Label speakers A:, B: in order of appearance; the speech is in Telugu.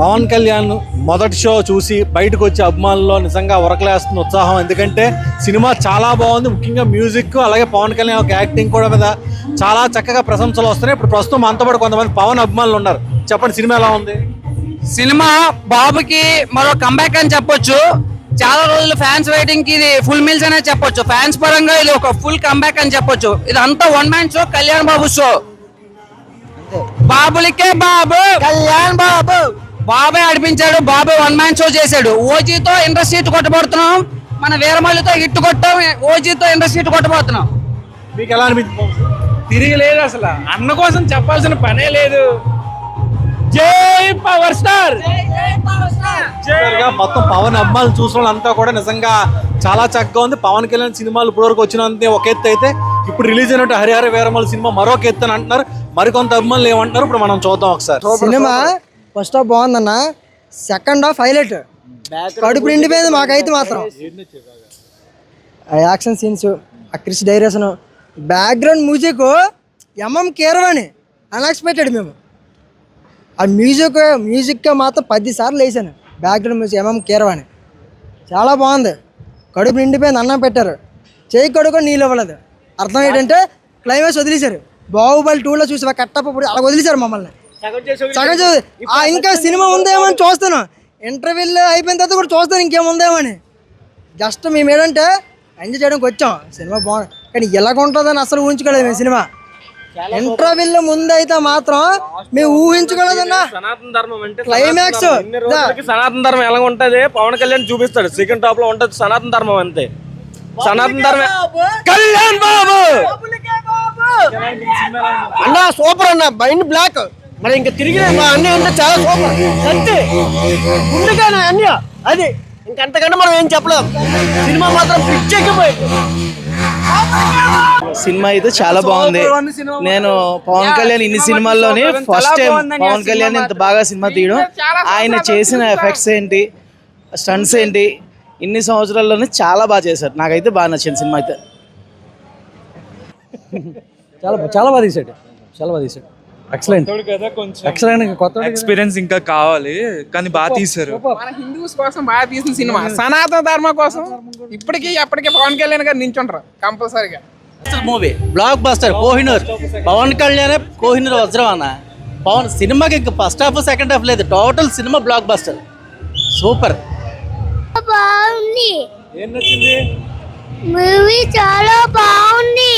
A: పవన్ కళ్యాణ్ మొదటి షో చూసి బయటకు వచ్చే అభిమానుల్లో నిజంగా ఉరకలేస్తున్న ఉత్సాహం. ఎందుకంటే సినిమా చాలా బాగుంది, ముఖ్యంగా మ్యూజిక్ అలాగే పవన్ కళ్యాణ్ ఒక యాక్టింగ్ కూడా మీద చాలా చక్కగా ప్రశంసలు వస్తున్నాయి. ఇప్పుడు ప్రస్తుతం మనతో పాటు కొంతమంది పవన్ అభిమానులు ఉన్నారు. చెప్పండి, సినిమా ఎలా ఉంది?
B: సినిమా బాబుకి మరో కంబ్యాక్ అని చెప్పొచ్చు. చాలా రోజులు ఫ్యాన్స్ వెయిటింగ్ కి ఇది ఫుల్ మీల్స్ అనే చెప్పొచ్చు. ఫ్యాన్స్ పరంగా ఇది ఒక ఫుల్ కంబ్యాక్ అని చెప్పొచ్చు. ఇది అంతా one man show, Kalyan Babu show. బాబులకే బాబు, కళ్యాణ్ బాబు, బాబే అడిపించాడు. బాబే వన్ మ్యాన్ షో చేశాడు. ఓజీతో ఇండస్ట్రీ హిట్ కొట్టబడుతున్నాం, మన వీరమల్లితో హిట్ కొట్టాం, ఓజీతో ఇండస్ట్రీ హిట్ కొట్టబోతున్నాం.
A: మీకు ఎలా అనిపించింది?
C: తిరిగి లేదు, అసలు అన్న కోసం చెప్పాల్సిన పనే లేదు. జై పవర్ స్టార్.
A: మొత్తం పవన్ అభిమానులు చూసిన వాళ్ళంతా కూడా నిజంగా చాలా చక్కగా ఉంది. పవన్ కళ్యాణ్ సినిమాలు ఇప్పటివరకు వచ్చినంత ఒక ఎత్తు అయితే, ఇప్పుడు రిలీజ్ అయినట్టు హరిహర వీరమల్లి సినిమా మరొక ఎత్తు అని అంటున్నారు. మరికొంత అభిమానులు ఏమంటారు ఇప్పుడు మనం చూద్దాం ఒకసారి.
D: సినిమా ఫస్ట్ హాఫ్ బాగుందన్న, సెకండ్ హాఫ్ హైలైట్. కడుపు నిండిపోయింది మాకైతే మాత్రం. ఆ యాక్షన్ సీన్స్, ఆ Krish direction, background music MM Keeravani unexpected. మేము ఆ మ్యూజిక్ మాత్రం 10 సార్లు వేసాను. బ్యాక్గ్రౌండ్ మ్యూజిక్ ఎంఎం కీరవాణి చాలా బాగుంది. కడుపు నిండిపోయింది, అన్నం పెట్టారు. చేయి కడుగు నీళ్ళు ఇవ్వలేదు. అర్థం ఏంటంటే క్లైమాక్స్ వదిలేశారు. బాహుబలి 2లో చూసి కట్టప్పుడు అలా వదిలేశారు మమ్మల్ని. సగం ఇంకా సినిమా ఉందేమో అని చూస్తాను. ఇంటర్వ్యూలు అయిపోయిన తర్వాత కూడా చూస్తాను ఇంకేముందేమో అని. జస్ట్ మేము ఏంటంటే ఎంజాయ్ చేయడానికి వచ్చాం. సినిమా బాగుంది, కానీ ఎలాగ ఉంటుందని అసలు ఊహించుకోలేదు మేము. సినిమా ఇంటర్వ్యూల ముందు అయితే మాత్రం మేము ఊహించుకోలేదన్నా.
C: సనాతన ధర్మం అంటే
D: క్లైమాక్స్
C: సనాతన ధర్మం ఎలా ఉంటది పవన్ కళ్యాణ్ చూపిస్తాడు. సెకండ్ టాప్ లో ఉంటది సనాతన ధర్మం. అంతే, సనాతన ధర్మం. కళ్యాణ్ బాబు
D: అన్న సూపర్ అన్న, మైండ్ బ్లాక్. మరి ఇంకా తిరిగి అన్నీ అంటే చాలా సూపర్. అంతే ముందుగానే అన్నీ అది ఇంకంతకంటే మనం ఏం చెప్పలేం. సినిమా మాత్రం పిచ్చెక్కిపోయింది.
E: సినిమా అయితే చాలా బాగుంది. నేను పవన్ కళ్యాణ్ ఇన్ని సినిమాల్లోనే ఫస్ట్ టైం పవన్ కళ్యాణ్ ఇంత బాగా సినిమా తీయడం. ఆయన చేసిన ఎఫెక్ట్స్ ఏంటి, స్టంట్స్ ఏంటి, ఇన్ని సంవత్సరాల్లోనే చాలా బాగా చేశారు. నాకైతే బాగా నచ్చింది సినిమా అయితే.
F: చాలా బాగా తీసాడు, చాలా బాగా తీసాడు. Excellent, excellent. కొత్త
G: ఎక్స్పీరియన్స్ ఇంకా కావాలి, కానీ బాగా తీశారు.
H: మన హిందూస్ కోసం బాగా తీసిన సినిమా, సనాతన ధర్మం కోసం ఇప్పటికీ ఎప్పటికీ పవన్ కళ్యాణ్ గారు నించుంటారు కంపల్సరీగా.
E: Movie blockbuster. Kohinoor Pawan Kalyan, Kohinoor వజ్రం అన్న. పవన్ సినిమాకి ఇంకా ఫస్ట్ హాఫ్ సెకండ్ హాఫ్ లేదు, total cinema blockbuster. Super.
I: బాగుంది,
A: ఏం నచ్చింది?
I: మూవీ చాలా బాగుంది.